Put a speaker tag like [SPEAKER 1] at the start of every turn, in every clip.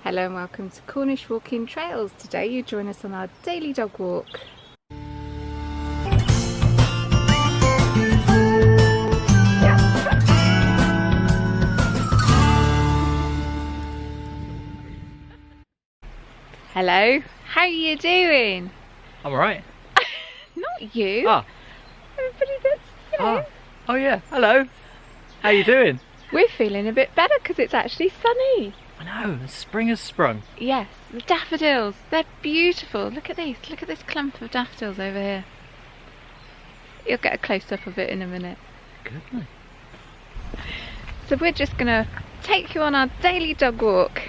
[SPEAKER 1] Hello and welcome to Cornish Walking Trails. Today you join us on our daily dog walk. Hello, how are you doing?
[SPEAKER 2] I'm alright.
[SPEAKER 1] Not you.
[SPEAKER 2] Ah.
[SPEAKER 1] Everybody that's, you know.
[SPEAKER 2] Oh yeah, hello. How you doing?
[SPEAKER 1] We're feeling a bit better because it's actually sunny.
[SPEAKER 2] I know, spring has sprung.
[SPEAKER 1] Yes, the daffodils, they're beautiful. Look at these, look at this clump of daffodils over here. You'll get a close-up of it in a minute.
[SPEAKER 2] Good.
[SPEAKER 1] So we're just going to take you on our daily dog walk,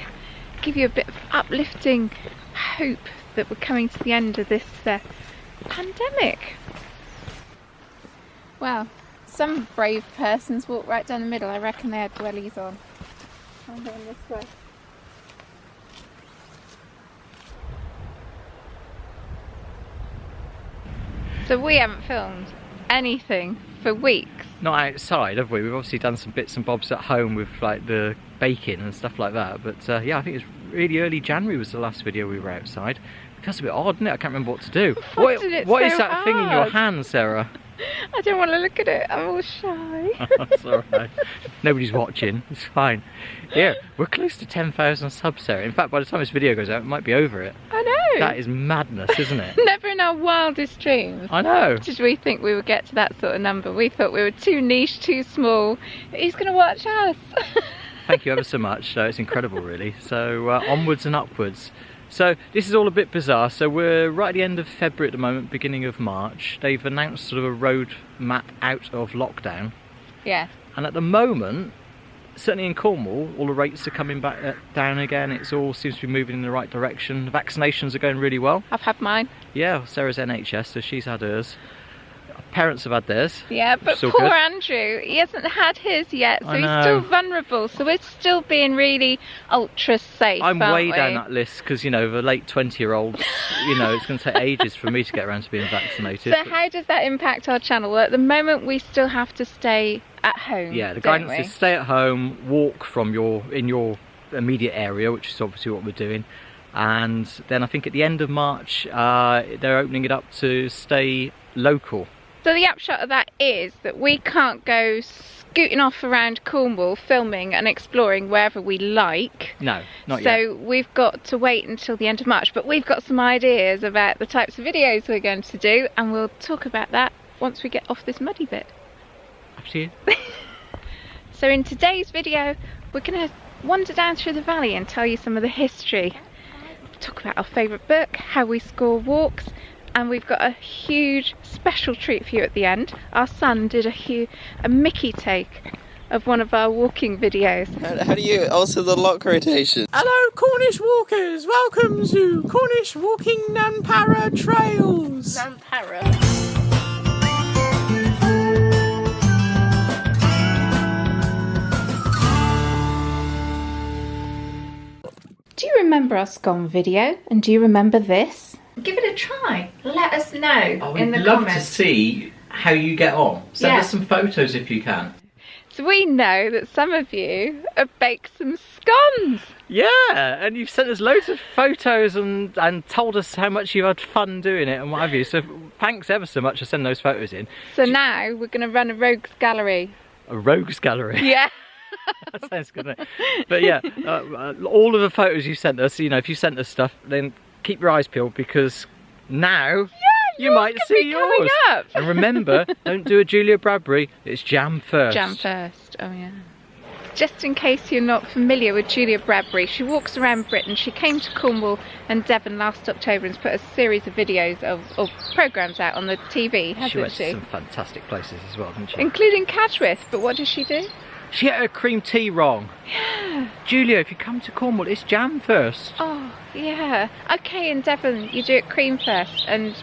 [SPEAKER 1] give you a bit of uplifting hope that we're coming to the end of this pandemic. Well, some brave persons walk right down the middle. I reckon they had wellies on. I'm going this way. So we haven't filmed anything for weeks.
[SPEAKER 2] Not outside, have we? We've obviously done some bits and bobs at home with like the baking and stuff like that. But yeah, I think it's really early January was the last video we were outside. It feels a bit odd, doesn't it? I can't remember what to do. What is that thing in your hand, Sarah?
[SPEAKER 1] I don't want to look at it. I'm all shy.
[SPEAKER 2] That's alright. Nobody's watching. It's fine. Yeah, we're close to 10,000 subs, Sarah. In fact, by the time this video goes out, it might be over it.
[SPEAKER 1] I know.
[SPEAKER 2] That is madness, isn't it?
[SPEAKER 1] Never in our wildest dreams.
[SPEAKER 2] I know.
[SPEAKER 1] Did we think we would get to that sort of number? We thought we were too niche, too small. Who's going to watch us?
[SPEAKER 2] Thank you ever so much. So it's incredible, really. So onwards and upwards. So this is all a bit bizarre. So we're right at the end of February at the moment, beginning of March. They've announced sort of a road map out of lockdown.
[SPEAKER 1] Yeah.
[SPEAKER 2] And at the moment, certainly in Cornwall, all the rates are coming back down again. It all seems to be moving in the right direction. The vaccinations are going really well.
[SPEAKER 1] I've had mine.
[SPEAKER 2] Yeah, Sarah's NHS, so she's had hers. Parents have had theirs.
[SPEAKER 1] Yeah, but poor Andrew, he hasn't had his yet, so he's still vulnerable. So we're still being really ultra safe.
[SPEAKER 2] I'm way down that list because, you know, the late 20-year-olds, you know, it's going to take ages for me to get around to being vaccinated.
[SPEAKER 1] So how does that impact our channel? Well, at the moment we still have to stay at home.
[SPEAKER 2] Yeah, the guidance is stay at home, walk from in your immediate area, which is obviously what we're doing. And then I think at the end of March, they're opening it up to stay local.
[SPEAKER 1] So the upshot of that is that we can't go scooting off around Cornwall filming and exploring wherever we like.
[SPEAKER 2] No, not
[SPEAKER 1] yet.
[SPEAKER 2] So
[SPEAKER 1] we've got to wait until the end of March, but we've got some ideas about the types of videos we're going to do, and we'll talk about that once we get off this muddy bit.
[SPEAKER 2] Up to you.
[SPEAKER 1] So in today's video, we're going to wander down through the valley and tell you some of the history. Talk about our favourite book, how we score walks, and we've got a huge special treat for you at the end. Our son did a Mickey take of one of our walking videos.
[SPEAKER 3] How do you alter the lock rotation?
[SPEAKER 4] Hello Cornish walkers, welcome to Cornish Walking Nanpara Trails.
[SPEAKER 1] Nanpara. Do you remember our scone video? And do you remember this? Give it a try. Let us know in the comments.
[SPEAKER 2] I'd love to see how you get on. Send us some photos if you can.
[SPEAKER 1] So we know that some of you have baked some scones.
[SPEAKER 2] Yeah, and you've sent us loads of photos and told us how much you've had fun doing it and what have you. So thanks ever so much for sending those photos in.
[SPEAKER 1] So now we're going to run a rogues gallery.
[SPEAKER 2] A rogues gallery?
[SPEAKER 1] Yeah.
[SPEAKER 2] That sounds good, doesn't it? But yeah, all of the photos you sent us, you know, if you sent us stuff, then keep your eyes peeled because now you might see yours.
[SPEAKER 1] Up.
[SPEAKER 2] And remember, don't do a Julia Bradbury, it's jam first.
[SPEAKER 1] Jam first, oh yeah. Just in case you're not familiar with Julia Bradbury, she walks around Britain. She came to Cornwall and Devon last October and put a series of videos of programmes out on the TV, hasn't she?
[SPEAKER 2] She went to some fantastic places as well, didn't she?
[SPEAKER 1] Including Cadgwith, but what does she do?
[SPEAKER 2] She had her cream tea wrong.
[SPEAKER 1] Yeah.
[SPEAKER 2] Julia, if you come to Cornwall, it's jam first.
[SPEAKER 1] Oh, yeah. Okay, in Devon, you do it cream first, and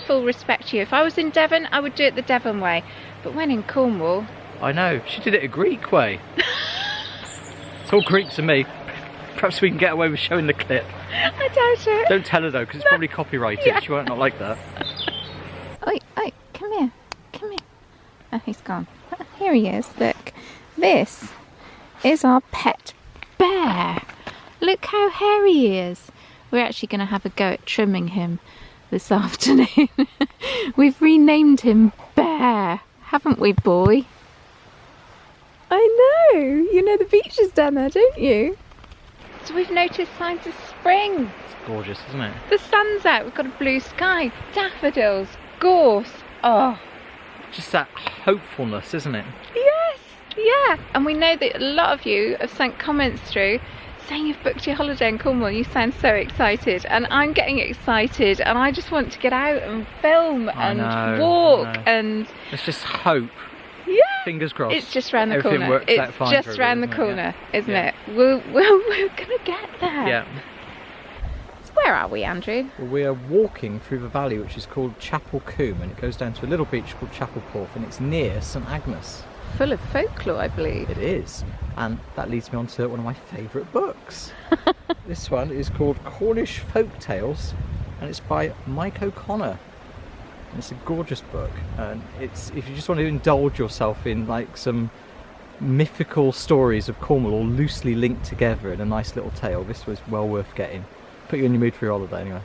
[SPEAKER 1] full respect to you. If I was in Devon, I would do it the Devon way. But when in Cornwall...
[SPEAKER 2] I know, she did it a Greek way. It's all Greek to me. Perhaps we can get away with showing the clip.
[SPEAKER 1] I doubt it.
[SPEAKER 2] Don't tell her though, because it's probably copyrighted.
[SPEAKER 1] Yeah.
[SPEAKER 2] She won't not like that.
[SPEAKER 1] Oi, come here. Come here. Oh, he's gone. Here he is, look. This is our pet bear. Look how hairy he is. We're actually going to have a go at trimming him this afternoon. We've renamed him Bear, haven't we, boy? I know. You know the beach is down there, don't you? So we've noticed signs of spring.
[SPEAKER 2] It's gorgeous, isn't it?
[SPEAKER 1] The sun's out. We've got a blue sky, daffodils, gorse. Oh,
[SPEAKER 2] Just that hopefulness, isn't it?
[SPEAKER 1] yes, yeah. And we know that a lot of you have sent comments through saying you've booked your holiday in Cornwall. You sound so excited, and I'm getting excited, and I just want to get out and film and walk and
[SPEAKER 2] let's just hope.
[SPEAKER 1] Yeah,
[SPEAKER 2] fingers crossed.
[SPEAKER 1] it's just round the
[SPEAKER 2] Everything
[SPEAKER 1] corner.
[SPEAKER 2] works out
[SPEAKER 1] It's
[SPEAKER 2] fine
[SPEAKER 1] just
[SPEAKER 2] for
[SPEAKER 1] round the
[SPEAKER 2] everyone,
[SPEAKER 1] corner, isn't
[SPEAKER 2] Yeah.
[SPEAKER 1] it? We're gonna get there.
[SPEAKER 2] Yeah.
[SPEAKER 1] So where are we, Andrew?
[SPEAKER 2] Well, we are walking through the valley, which is called Chapel Combe, and it goes down to a little beach called Chapel Porth, and it's near St Agnes.
[SPEAKER 1] Full of folklore, I believe.
[SPEAKER 2] It is, and that leads me on to one of my favourite books. This one is called Cornish Folk Tales, and it's by Mike O'Connor. And it's a gorgeous book, and it's, if you just want to indulge yourself in like some mythical stories of Cornwall all loosely linked together in a nice little tale, this was well worth getting. Put you in your mood for your holiday anyway.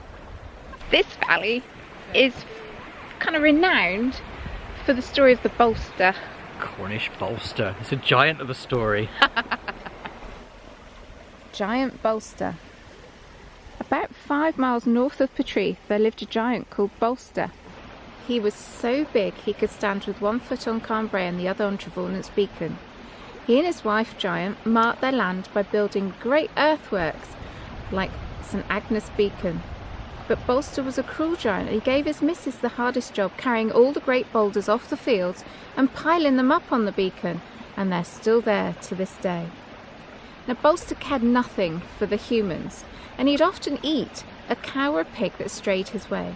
[SPEAKER 1] This valley is kind of renowned for the story of the Bolster.
[SPEAKER 2] Cornish Bolster. It's a giant of a story.
[SPEAKER 1] Giant Bolster. About 5 miles north of Porth there lived a giant called Bolster. He was so big he could stand with one foot on Cambrai and the other on Trevornant's Beacon. He and his wife Giant marked their land by building great earthworks like St Agnes Beacon. But Bolster was a cruel giant. He gave his missus the hardest job, carrying all the great boulders off the fields and piling them up on the beacon, and they're still there to this day. Now Bolster cared nothing for the humans, and he'd often eat a cow or a pig that strayed his way.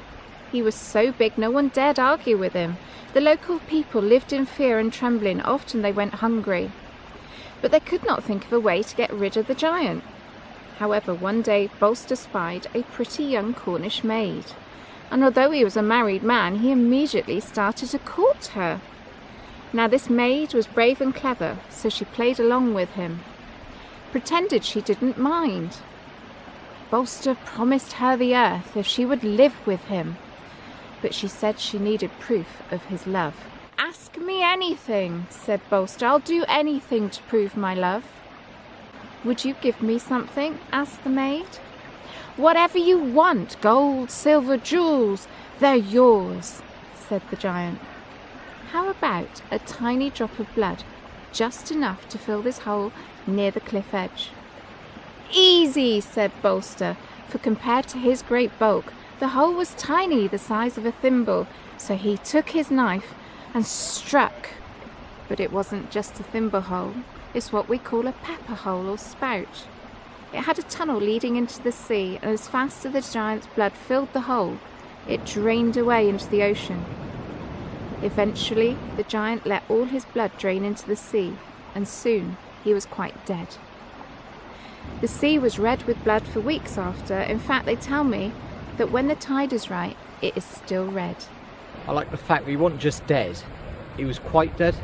[SPEAKER 1] He was so big no one dared argue with him. The local people lived in fear and trembling. Often they went hungry. But they could not think of a way to get rid of the giant. However, one day Bolster spied a pretty young Cornish maid, and although he was a married man, he immediately started to court her. Now this maid was brave and clever, so she played along with him, pretended she didn't mind. Bolster promised her the earth if she would live with him, but she said she needed proof of his love. "Ask me anything," said Bolster. "I'll do anything to prove my love." "Would you give me something?" asked the maid. "Whatever you want, gold, silver, jewels, they're yours," said the giant. "How about a tiny drop of blood, just enough to fill this hole near the cliff edge?" "Easy," said Bolster, for compared to his great bulk, the hole was tiny, the size of a thimble, so he took his knife and struck. But it wasn't just a thimble hole. It's what we call a pepper hole or spout. It had a tunnel leading into the sea, and as fast as the giant's blood filled the hole, it drained away into the ocean. Eventually, the giant let all his blood drain into the sea, and soon he was quite dead. The sea was red with blood for weeks after. In fact, they tell me that when the tide is right, it is still red.
[SPEAKER 2] I like the fact that he wasn't just dead, he was quite dead.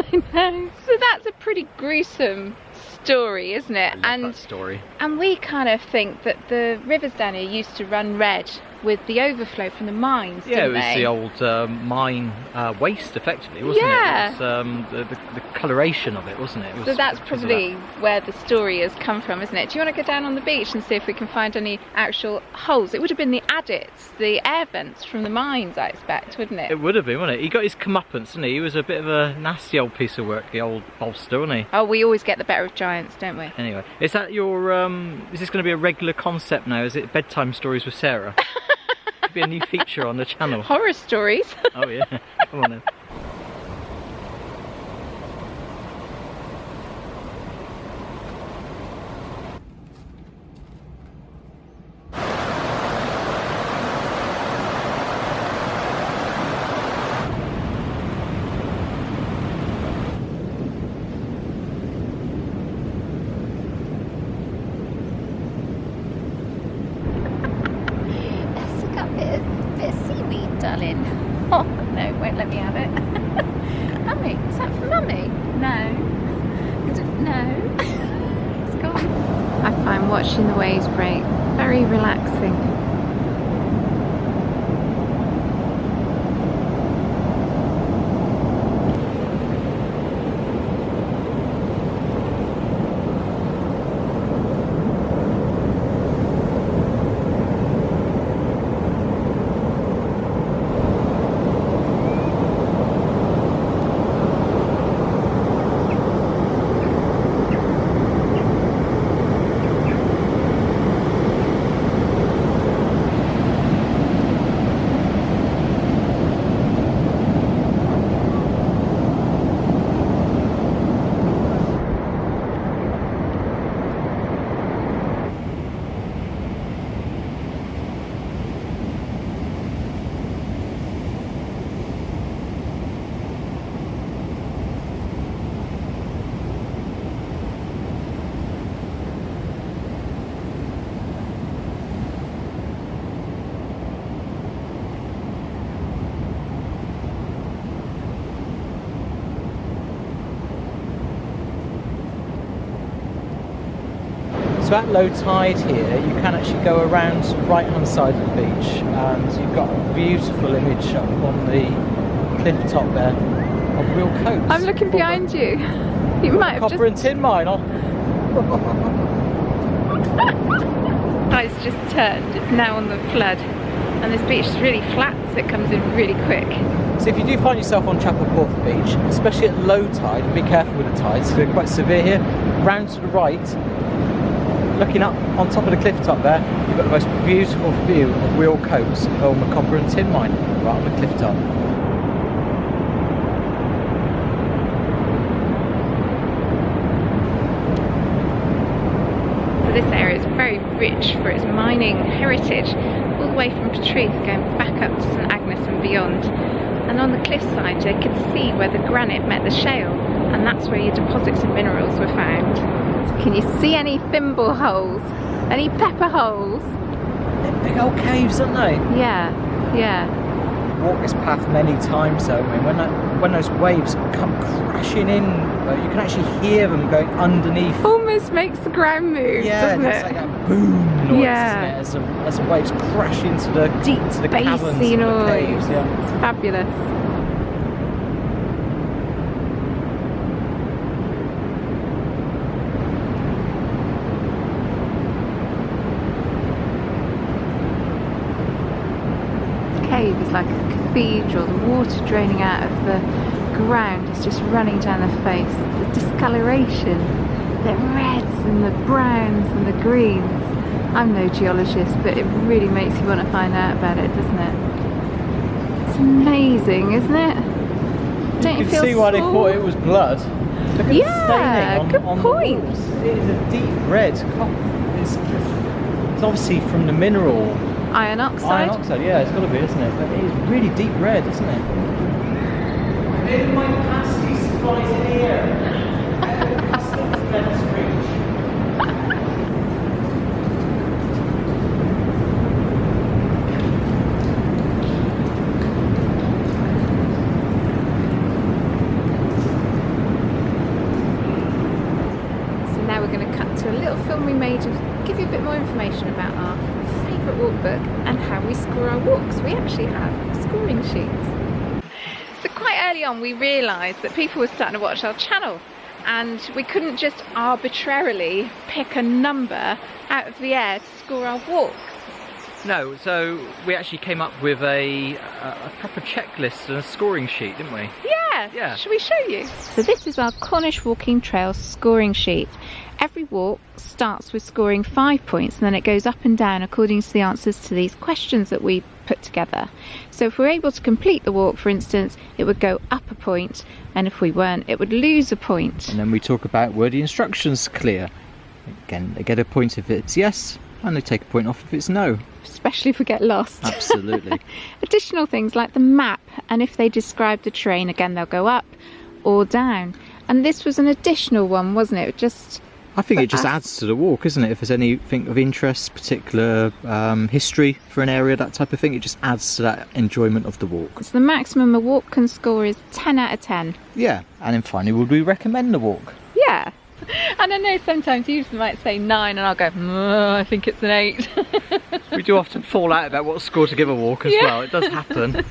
[SPEAKER 1] I know. So that's a pretty gruesome story, isn't it?
[SPEAKER 2] I love that story.
[SPEAKER 1] And we kind of think that the rivers down here used to run red with the overflow from the mines,
[SPEAKER 2] Yeah, it
[SPEAKER 1] didn't
[SPEAKER 2] was
[SPEAKER 1] they?
[SPEAKER 2] the old mine waste, effectively, wasn't
[SPEAKER 1] Yeah.
[SPEAKER 2] it? It was the coloration of it, wasn't it? It was
[SPEAKER 1] So that's
[SPEAKER 2] because of
[SPEAKER 1] probably where the story has come from, isn't it? Do you want to go down on the beach and see if we can find any actual holes? It would have been the adits, the air vents from the mines, I expect, wouldn't it?
[SPEAKER 2] It would have been, wouldn't it? He got his comeuppance, didn't he? He was a bit of a nasty old piece of work, the old Bolster, wasn't he?
[SPEAKER 1] Oh, we always get the better of giants, don't we?
[SPEAKER 2] Anyway, is that your, is this going to be a regular concept now? Is it bedtime stories with Sarah? Could be a new feature on the channel.
[SPEAKER 1] Horror stories.
[SPEAKER 2] Oh yeah, come on then.
[SPEAKER 1] Let's look up a bit of seaweed, darling. Oh no, won't let me have it. Mummy, is that for Mummy? No. No. It's gone. I find and watching the waves break. Very relaxing.
[SPEAKER 2] So at low tide here, you can actually go around to the right hand side of the beach, and you've got a beautiful image up on the cliff top there of Wheal Coates.
[SPEAKER 1] I'm looking behind you. You might have
[SPEAKER 2] copper and tin mine.
[SPEAKER 1] It's just turned. It's now on the flood, and this beach is really flat, so it comes in really quick.
[SPEAKER 2] So if you do find yourself on Chapel Porth Beach, especially at low tide, and be careful with the tides, they're quite severe here. Round to the right, looking up on top of the cliff top there, you've got the most beautiful view of Wheal Coates on the copper and tin mine, right on the cliff top.
[SPEAKER 1] So this area is very rich for its mining heritage, all the way from Portreath going back up to St Agnes and beyond. And on the cliffside they could see where the granite met the shale, and that's where your deposits of minerals were found. Can you see any thimble holes? Any pepper holes?
[SPEAKER 2] They're big old caves, aren't they?
[SPEAKER 1] Yeah, yeah.
[SPEAKER 2] Walked this path many times though, I mean, when those waves come crashing in, you can actually hear them going underneath.
[SPEAKER 1] Almost makes the ground move, doesn't
[SPEAKER 2] it's
[SPEAKER 1] it?
[SPEAKER 2] like that boom noise,
[SPEAKER 1] Yeah.
[SPEAKER 2] isn't it? As the waves crash into the
[SPEAKER 1] Deep,
[SPEAKER 2] into the
[SPEAKER 1] bassy
[SPEAKER 2] caverns and the
[SPEAKER 1] noise.
[SPEAKER 2] caves. Yeah.
[SPEAKER 1] It's fabulous. Cave is like a cathedral, the water draining out of the ground is just running down the face. The discoloration, the reds and the browns and the greens. I'm no geologist, but it really makes you want to find out about it, doesn't it? It's amazing, isn't it? Don't you
[SPEAKER 2] can
[SPEAKER 1] feel
[SPEAKER 2] see why they
[SPEAKER 1] small?
[SPEAKER 2] thought it was blood. Look at
[SPEAKER 1] Yeah,
[SPEAKER 2] the staining
[SPEAKER 1] good
[SPEAKER 2] on the
[SPEAKER 1] point.
[SPEAKER 2] walls. It is a deep red. It's obviously from the mineral.
[SPEAKER 1] Iron oxide.
[SPEAKER 2] Iron oxide, yeah, it's got to be, isn't it? But it is really deep red, isn't it? In my pasty supplies in here. Customs meant to reach.
[SPEAKER 1] So now we're going to cut to a little film we made to give you a bit more information about our favourite walk book and how we score our walks. We actually have scoring sheets. So quite early on we realised that people were starting to watch our channel, and we couldn't just arbitrarily pick a number out of the air to score our walks.
[SPEAKER 2] No, so we actually came up with a proper checklist and a scoring sheet, didn't we?
[SPEAKER 1] Yeah. Shall we show you? So this is our Cornish walking trail scoring sheet. Every walk starts with scoring 5 points, and then it goes up and down according to the answers to these questions that we put together. So if we're able to complete the walk, for instance, it would go up a point, and if we weren't, it would lose a point.
[SPEAKER 2] And then we talk about were the instructions clear. Again, they get a point if it's yes, and they take a point off if it's no.
[SPEAKER 1] Especially if we get lost.
[SPEAKER 2] Absolutely.
[SPEAKER 1] Additional things like the map, and if they describe the terrain, again they'll go up or down. And this was an additional one, wasn't it?
[SPEAKER 2] I think it just adds to the walk, isn't it? If there's anything of interest, particular history for an area, that type of thing, it just adds to that enjoyment of the walk.
[SPEAKER 1] So the maximum a walk can score is 10 out of 10.
[SPEAKER 2] Yeah, and then finally, would we recommend the walk?
[SPEAKER 1] Yeah, And I know sometimes you might say 9 and I'll go, I think it's an 8.
[SPEAKER 2] We do often fall out about what score to give a walk as well. It does happen.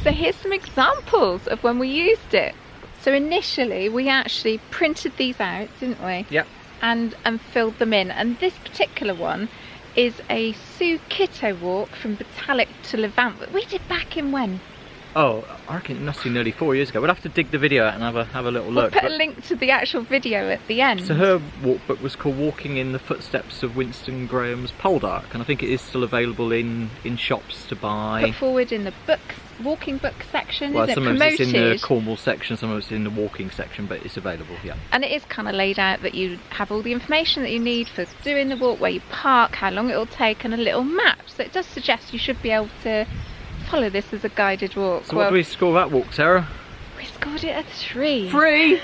[SPEAKER 1] So here's some examples of when we used it. So initially we actually printed these out, didn't we?
[SPEAKER 2] Yep.
[SPEAKER 1] And filled them in. And this particular one is a Sue Kitto walk from Batalic to Levant. We did back in when?
[SPEAKER 2] Oh, I reckon it must be nearly 4 years ago. We'll have to dig the video out and have a little
[SPEAKER 1] We'll
[SPEAKER 2] look.
[SPEAKER 1] put a link to the actual video at the end.
[SPEAKER 2] So her walk book was called Walking in the Footsteps of Winston Graham's Poldark, and I think it is still available in shops to buy.
[SPEAKER 1] Put forward in the books, walking book section,
[SPEAKER 2] Well,
[SPEAKER 1] is it
[SPEAKER 2] some of
[SPEAKER 1] promoted?
[SPEAKER 2] it's in the Cornwall section, some of it's in the walking section, but it's available, yeah.
[SPEAKER 1] And it is kind of laid out that you have all the information that you need for doing the walk, where you park, how long it will take, and a little map. So it does suggest you should be able to follow this as a guided walk.
[SPEAKER 2] So what do we score that walk, Sarah?
[SPEAKER 1] We scored it a 3.
[SPEAKER 2] 3?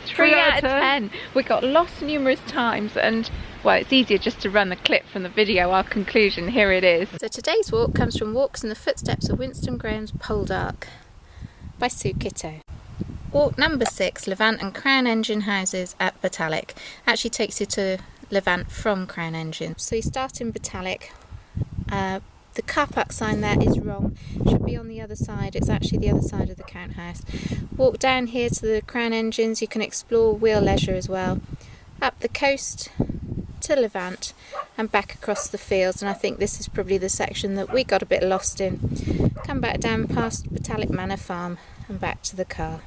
[SPEAKER 1] 3 out of 10. We got lost numerous times, and well, it's easier just to run the clip from the video. Our conclusion, here it is. So today's walk comes from Walks in the Footsteps of Winston Graham's Poldark by Sue Kitto. Walk number 6, Levant and Crown Engine houses at Batalic. Actually takes you to Levant from Crown Engine. So you start in Batalic. The car park sign there is wrong. It should be on the other side. It's actually the other side of the Count House. Walk down here to the Crown Engines. You can explore Wheal Leisure as well. Up the coast to Levant and back across the fields. And I think this is probably the section that we got a bit lost in. Come back down past Batalic Manor Farm and back to the car.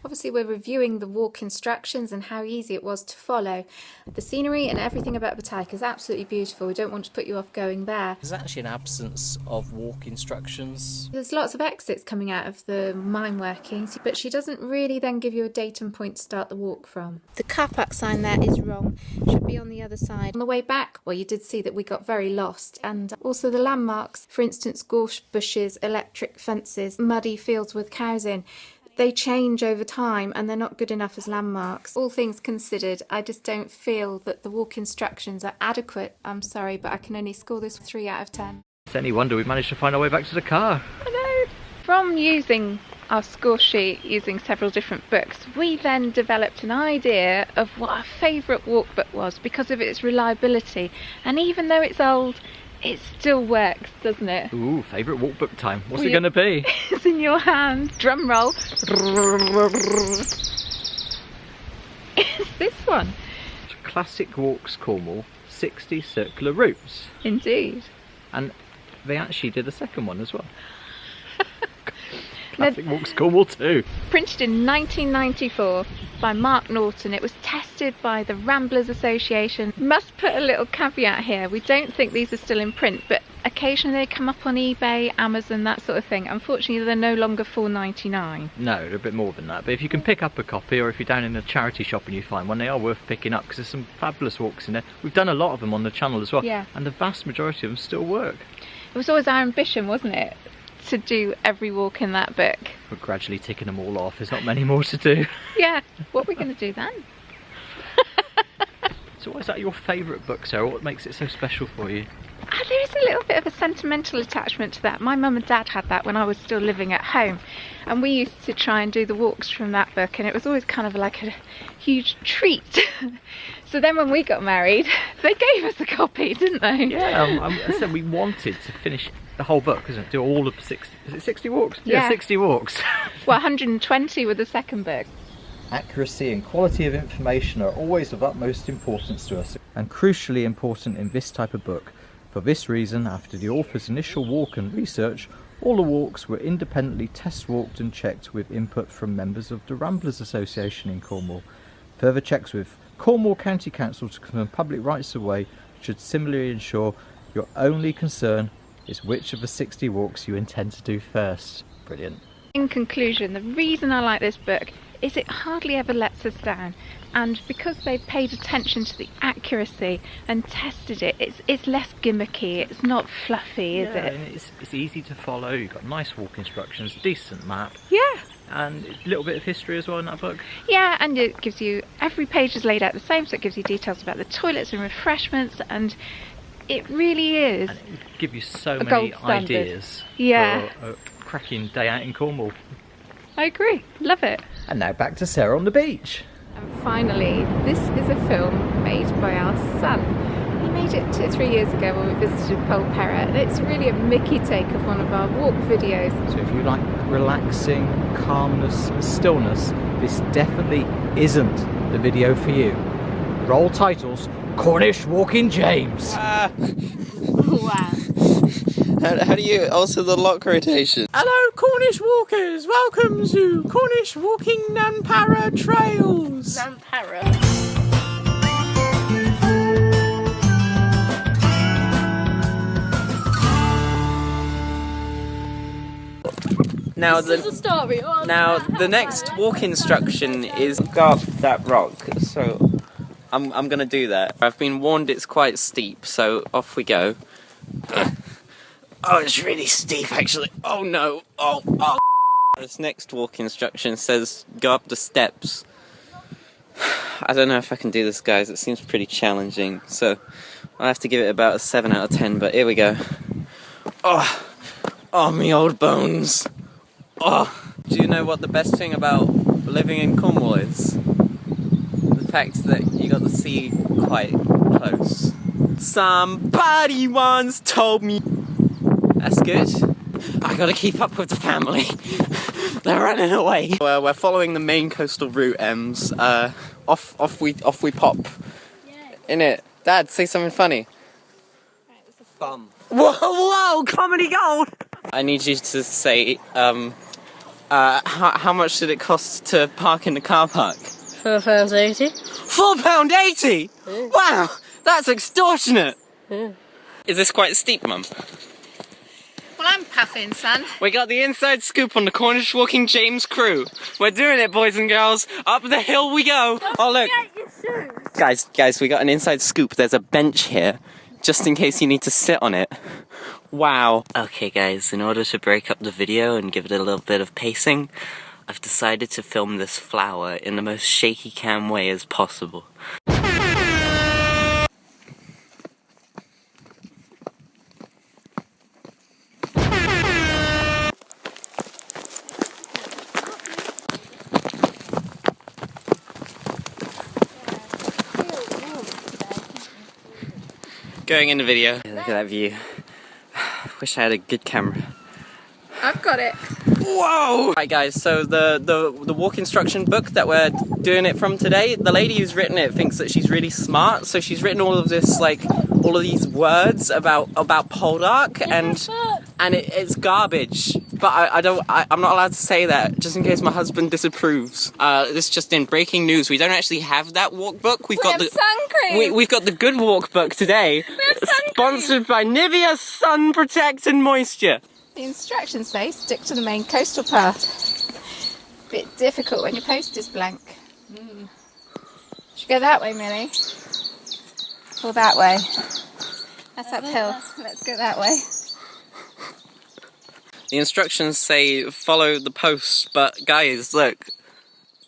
[SPEAKER 1] Obviously we're reviewing the walk instructions and how easy it was to follow. The scenery and everything about Batalic is absolutely beautiful. We don't want to put you off going there.
[SPEAKER 3] There's actually an absence of walk instructions.
[SPEAKER 1] There's lots of exits coming out of the mine workings, but she doesn't really then give you a date and point to start the walk from. The car park sign there is wrong. It should be on the other side. On the way back, well, you did see that we got very lost, and also the landmarks, for instance, gorse bushes, electric fences, muddy fields with cows in. They change over time and they're not good enough as landmarks. All things considered, I just don't feel that the walk instructions are adequate. I'm sorry, but I can only score this 3 out of 10.
[SPEAKER 2] It's any wonder we managed to find our way back to the car.
[SPEAKER 1] I know. From using our score sheet, using several different books, we then developed an idea of what our favourite walk book was because of its reliability. And even though it's old, it still works, doesn't it?
[SPEAKER 2] Ooh, favourite walk book time. What's it going to be?
[SPEAKER 1] It's in your hand. Drum roll. It's this one.
[SPEAKER 2] Classic Walks Cornwall, 60 circular routes.
[SPEAKER 1] Indeed.
[SPEAKER 2] And they actually did a second one as well. Classic Walks Cornwall 2.
[SPEAKER 1] Printed in 1994 by Mark Norton. It was tested by the Ramblers Association. Must put a little caveat here. We don't think these are still in print, but occasionally they come up on eBay, Amazon, that sort of thing. Unfortunately, they're no longer $4.99.
[SPEAKER 2] No, they're a bit more than that. But if you can pick up a copy, or if you're down in a charity shop and you find one, they are worth picking up because there's some fabulous walks in there. We've done a lot of them on the channel as well.
[SPEAKER 1] Yeah.
[SPEAKER 2] And the vast majority of them still work.
[SPEAKER 1] It was always our ambition, wasn't it, to do every walk in that book.
[SPEAKER 2] We're gradually ticking them all off. There's not many more to do.
[SPEAKER 1] Yeah, what are we going to do then?
[SPEAKER 2] So why is that your favourite book, Sarah? What makes it so special for you?
[SPEAKER 1] There is a little bit of a sentimental attachment to that. My mum and dad had that when I was still living at home, and we used to try and do the walks from that book, and it was always kind of like a huge treat. So then when we got married, they gave us a copy, didn't they?
[SPEAKER 2] Yeah, I said we wanted to finish the whole book, isn't it? Do all of 60, is it 60 walks?
[SPEAKER 1] Yeah.
[SPEAKER 2] 60 walks.
[SPEAKER 1] Well, 120 with the second book.
[SPEAKER 2] Accuracy and quality of information are always of utmost importance to us, and crucially important in this type of book. For this reason, after the author's initial walk and research, all the walks were independently test walked and checked with input from members of the Ramblers Association in Cornwall. Further checks with Cornwall County Council to confirm public rights of way should similarly ensure your only concern is which of the 60 walks you intend to do first. Brilliant.
[SPEAKER 1] In conclusion, the reason I like this book is it hardly ever lets us down, and because they paid attention to the accuracy and tested it, it's less gimmicky, it's not fluffy, is it?
[SPEAKER 2] And it's easy to follow. You've got nice walk instructions, decent map.
[SPEAKER 1] Yeah.
[SPEAKER 2] And a little bit of history as well in that book.
[SPEAKER 1] Yeah, and it gives you, every page is laid out the same, so it gives you details about the toilets and refreshments, and it really is.
[SPEAKER 2] And it would give you so
[SPEAKER 1] a
[SPEAKER 2] many
[SPEAKER 1] gold standard.
[SPEAKER 2] ideas
[SPEAKER 1] Yeah.
[SPEAKER 2] for a cracking day out in Cornwall.
[SPEAKER 1] I agree, love it.
[SPEAKER 2] And now back to Sarah on the beach.
[SPEAKER 1] And finally, this is a film made by our son. He made it 2 or 3 years ago when we visited Polperra, and it's really a Mickey take of one of our walk videos.
[SPEAKER 2] So if you like relaxing, calmness and stillness, this definitely isn't the video for you. Roll titles, Cornish Walking James.
[SPEAKER 1] Wow.
[SPEAKER 5] How do you alter the lock rotation?
[SPEAKER 4] Hello, Cornish walkers. Welcome to Cornish Walking Nanpara Trails.
[SPEAKER 1] Nanpara.
[SPEAKER 5] Now the next walk instruction is go up that rock. So I'm gonna do that. I've been warned it's quite steep, so off we go. Oh, it's really steep actually. Oh no. Oh. This next walk instruction says go up the steps. I don't know if I can do this, guys. It seems pretty challenging, so I'll have to give it about a 7 out of 10, but here we go. Oh, me old bones. Oh, do you know what the best thing about living in Cornwall is? The fact that you got the sea quite close. Somebody once told me. That's good. I gotta keep up with the family. They're running away. Well, we're following the main coastal route, Ems. Off we pop. In it. Dad, say something funny. Bum. Whoa, comedy gold! I need you to say, how much did it cost to park in the car park?
[SPEAKER 6] £4.80.
[SPEAKER 5] £4.80?
[SPEAKER 6] Yeah.
[SPEAKER 5] Wow, that's extortionate!
[SPEAKER 6] Yeah.
[SPEAKER 5] Is this quite steep, Mum?
[SPEAKER 1] Well, I'm puffing, son.
[SPEAKER 5] We got the inside scoop on the Cornish Walking James crew. We're doing it, boys and girls. Up the hill we go. Oh, look. Guys, we got an inside scoop. There's a bench here, just in case you need to sit on it. Wow. Okay, guys, in order to break up the video and give it a little bit of pacing, I've decided to film this flower in the most shaky cam way as possible. Going in the video. Look at that view. Wish I had a good camera.
[SPEAKER 1] I've got it.
[SPEAKER 5] Whoa! Right, guys, so the walk instruction book that we're doing it from today, the lady who's written it thinks that she's really smart, so she's written all of this, like, all of these words about Poldark, and it's garbage. But I'm not allowed to say that, just in case my husband disapproves. This just in, breaking news, we don't actually have that walk book. We've got
[SPEAKER 1] sun cream.
[SPEAKER 5] We've got the good walk book today. Sponsored by Nivea Sun Protect and Moisture.
[SPEAKER 1] The instructions say stick to the main coastal path. Bit difficult when your post is blank. Should we go that way, Millie? Or that way? That's uphill. Let's go that way.
[SPEAKER 5] The instructions say follow the post, but guys, look.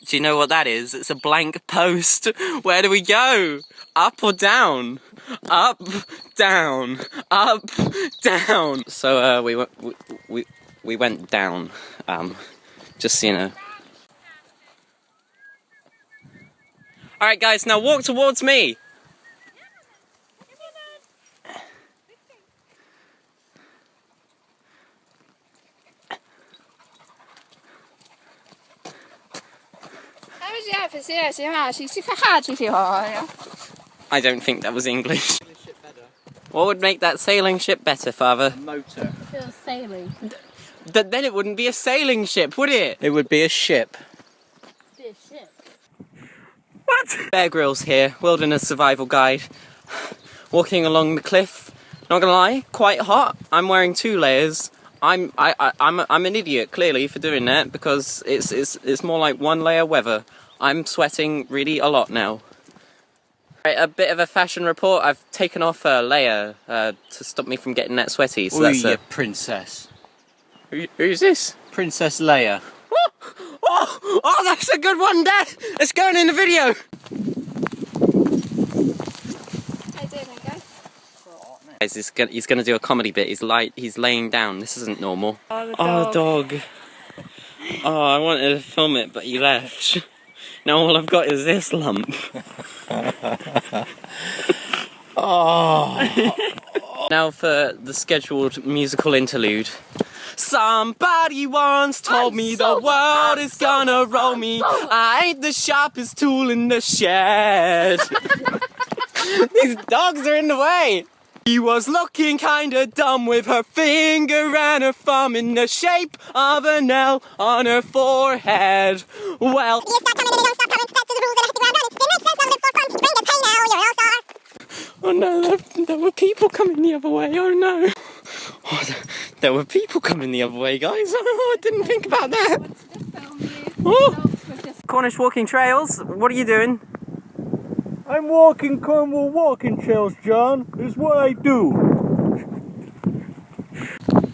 [SPEAKER 5] Do you know what that is? It's a blank post. Where do we go? Up or down? Up, down, up, down. So we went down. Just so you know. All right, guys. Now walk towards me. I don't think that was English. What would make that sailing ship better, Father?
[SPEAKER 2] Motor.
[SPEAKER 6] Still sailing.
[SPEAKER 5] Then it wouldn't be a sailing ship, would it?
[SPEAKER 2] It would be a ship.
[SPEAKER 6] Be a ship.
[SPEAKER 5] What? Bear Grylls here, wilderness survival guide. Walking along the cliff. Not gonna lie, quite hot. I'm wearing 2 layers. I'm an idiot clearly for doing that because it's more like 1 layer weather. I'm sweating really a lot now. Right, a bit of a fashion report. I've taken off a layer to stop me from getting that sweaty. So that's
[SPEAKER 2] you princess.
[SPEAKER 5] Who's this?
[SPEAKER 2] Princess Leia.
[SPEAKER 5] Oh, that's a good one, Dad. It's going in the video.
[SPEAKER 1] How you doing, guys?
[SPEAKER 5] Guys, he's gonna do a comedy bit. He's laying down. This isn't normal.
[SPEAKER 1] Oh, the
[SPEAKER 5] dog. Oh, I wanted to film it, but he left. Now all I've got is this lump. Now for the scheduled musical interlude. Somebody once told me the world is gonna roll me. I ain't the sharpest tool in the shed. These dogs are in the way. She was looking kinda dumb with her finger and her thumb in the shape of an L on her forehead. Well, oh no, there were people coming the other way, oh no. Oh, there were people coming the other way, guys. Oh, I didn't think about that. Oh. Cornish walking trails, what are you doing?
[SPEAKER 7] I'm walking Cornwall walking trails, John. Is what I do.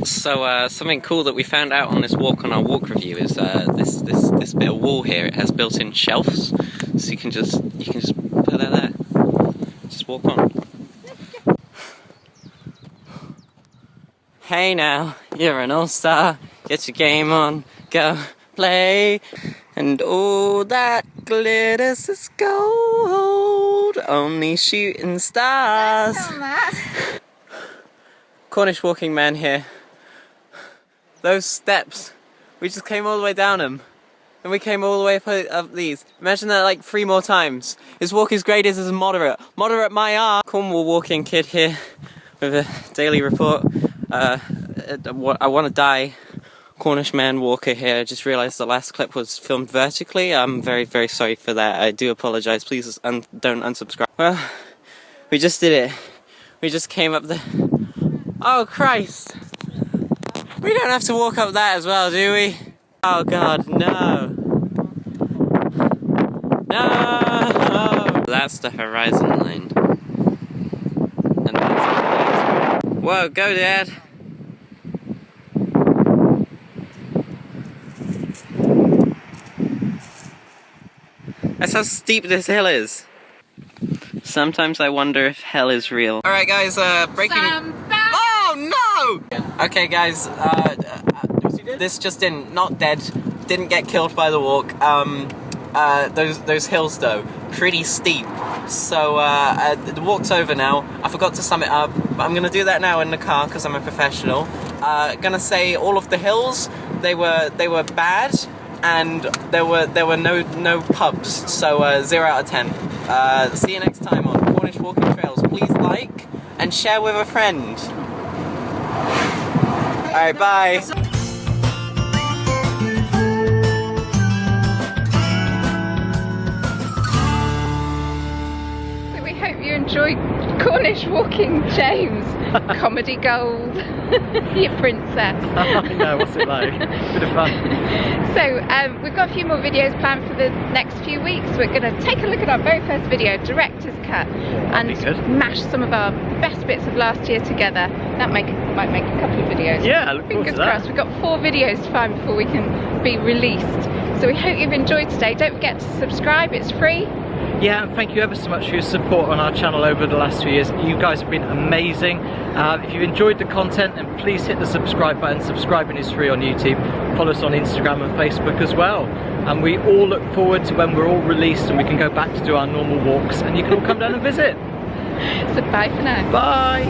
[SPEAKER 5] So something cool that we found out on this walk on our walk review is this bit of wall here. It has built-in shelves, so you can just put that there. Just walk on. Hey now, you're an all-star. Get your game on, go play. And all that glitters is gold, only shooting stars. Cornish walking man here. Those steps, we just came all the way down them. And we came all the way up these. Imagine that like 3 more times. His walk is graded as a moderate. Moderate my R. Cornwall walking kid here with a daily report. I want to die. Cornish man walker here. I just realised the last clip was filmed vertically. I'm very, very sorry for that. I do apologise. Please don't unsubscribe. Well, we just did it. We just came up the... Oh, Christ! We don't have to walk up that as well, do we? Oh, God, no. No! That's the horizon line. And that's the horizon. Whoa, go, Dad! That's how steep this hill is. Sometimes I wonder if hell is real. Alright guys, breaking... Oh no! Okay guys, this just not dead, didn't get killed by the walk. Those hills though, pretty steep. So the walk's over now. I forgot to sum it up, but I'm gonna do that now in the car because I'm a professional. Gonna say all of the hills, they were bad. And there were no pubs, so 0 out of 10. See you next time on Cornish Walking Trails. Please like and share with a friend. Alright, bye.
[SPEAKER 1] So we hope you enjoyed Cornish walking, James. Comedy gold. You princess.
[SPEAKER 2] I know, what's it like? Bit of fun.
[SPEAKER 1] So we've got a few more videos planned for the next few weeks. We're going to take a look at our very first video, director's cut, and mash some of our best bits of last year together. That might make a couple of videos.
[SPEAKER 2] Yeah, I look forward
[SPEAKER 1] Fingers
[SPEAKER 2] to that.
[SPEAKER 1] crossed. We've got 4 videos to find before we can be released. So we hope you've enjoyed today. Don't forget to subscribe, it's free.
[SPEAKER 2] Yeah, and thank you ever so much for your support on our channel over the last few years. You guys have been amazing. If you've enjoyed the content, then please hit the subscribe button. Subscribing is free on YouTube. Follow us on Instagram and Facebook as well. And we all look forward to when we're all released and we can go back to do our normal walks and you can all come down and visit.
[SPEAKER 1] So bye for now.
[SPEAKER 2] Bye!